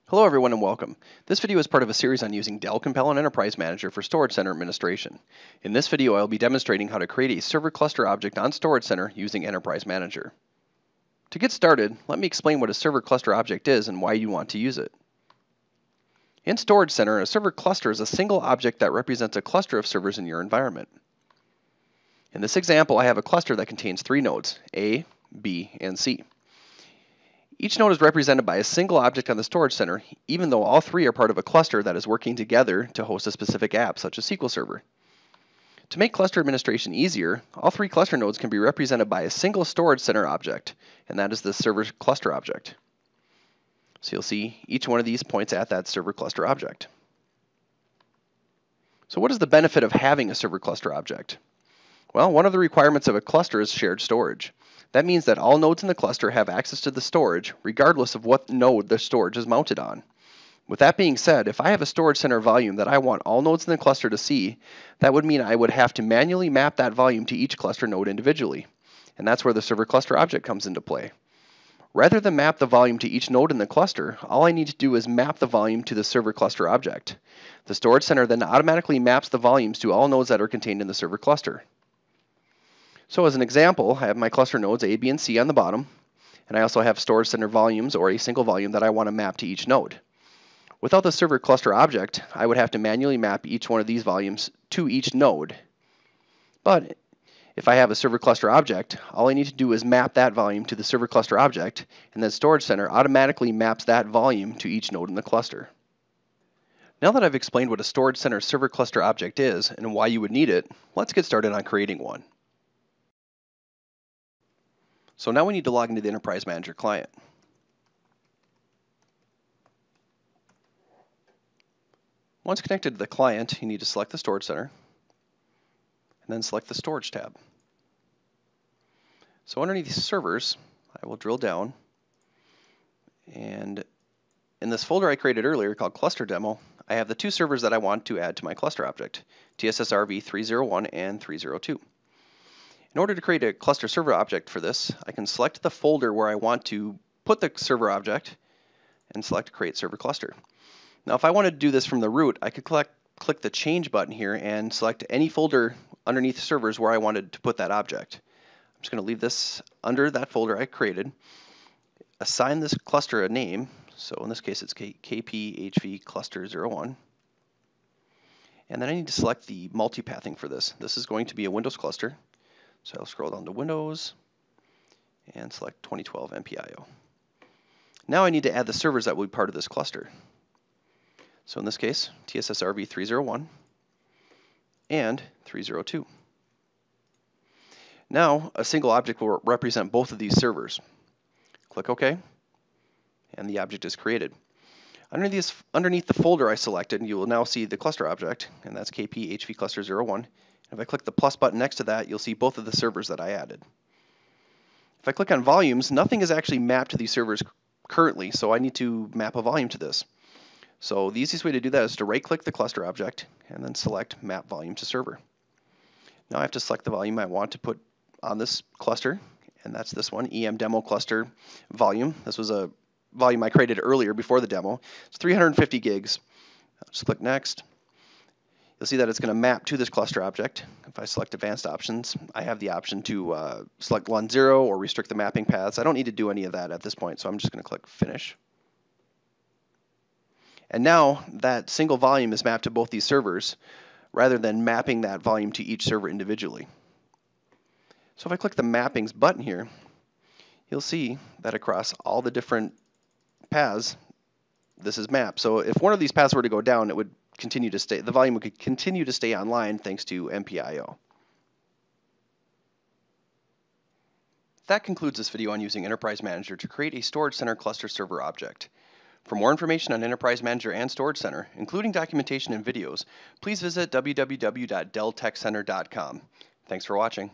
Hello everyone and welcome. This video is part of a series on using Dell Compellent Enterprise Manager for Storage Center administration. In this video I will be demonstrating how to create a server cluster object on Storage Center using Enterprise Manager. To get started, let me explain what a server cluster object is and why you want to use it. In Storage Center, a server cluster is a single object that represents a cluster of servers in your environment. In this example, I have a cluster that contains 3 nodes, A, B, and C. Each node is represented by a single object on the storage center, even though all 3 are part of a cluster that is working together to host a specific app, such as SQL Server. To make cluster administration easier, all 3 cluster nodes can be represented by a single storage center object, and that is the server cluster object. So you'll see each one of these points at that server cluster object. So what is the benefit of having a server cluster object? Well, one of the requirements of a cluster is shared storage. That means that all nodes in the cluster have access to the storage, regardless of what node the storage is mounted on. With that being said, if I have a storage center volume that I want all nodes in the cluster to see, that would mean I would have to manually map that volume to each cluster node individually. And that's where the server cluster object comes into play. Rather than map the volume to each node in the cluster, all I need to do is map the volume to the server cluster object. The storage center then automatically maps the volumes to all nodes that are contained in the server cluster. So as an example, I have my cluster nodes A, B, and C on the bottom, and I also have storage center volumes or a single volume that I want to map to each node. Without the server cluster object, I would have to manually map each one of these volumes to each node. But if I have a server cluster object, all I need to do is map that volume to the server cluster object, and then storage center automatically maps that volume to each node in the cluster. Now that I've explained what a storage center server cluster object is and why you would need it, let's get started on creating one. So now we need to log into the Enterprise Manager client. Once connected to the client, you need to select the Storage Center, and then select the Storage tab. So underneath these servers, I will drill down, and in this folder I created earlier called Cluster Demo, I have the 2 servers that I want to add to my cluster object, TSSRV 301 and 302. In order to create a cluster server object for this, I can select the folder where I want to put the server object and select Create Server Cluster. Now if I wanted to do this from the root, I could click the Change button here and select any folder underneath servers where I wanted to put that object. I'm just going to leave this under that folder I created, assign this cluster a name, so in this case it's KPHV Cluster 01, and then I need to select the multipathing for this. This is going to be a Windows cluster. So I'll scroll down to Windows and select 2012 MPIO. Now I need to add the servers that will be part of this cluster. So in this case, TSSRV 301 and 302. Now a single object will represent both of these servers. Click OK, and the object is created. Underneath the folder I selected, you will now see the cluster object, and that's KPHV Cluster 01. If I click the plus button next to that, you'll see both of the servers that I added. If I click on volumes, nothing is actually mapped to these servers currently, so I need to map a volume to this. So the easiest way to do that is to right-click the cluster object and then select Map Volume to Server. Now I have to select the volume I want to put on this cluster, and that's this one, EM Demo Cluster Volume. This was a volume I created earlier before the demo. It's 350 gigs. I'll just click Next. You'll see that it's going to map to this cluster object. If I select Advanced Options, I have the option to select LUN 0 or restrict the mapping paths. I don't need to do any of that at this point, so I'm just going to click Finish. And now that single volume is mapped to both these servers, rather than mapping that volume to each server individually. So if I click the Mappings button here, you'll see that across all the different paths, this is mapped. So if one of these paths were to go down, it would continue to stay, the volume would continue to stay online thanks to MPIO. That concludes this video on using Enterprise Manager to create a Storage Center cluster server object. For more information on Enterprise Manager and Storage Center, including documentation and videos, please visit www.delltechcenter.com. Thanks for watching.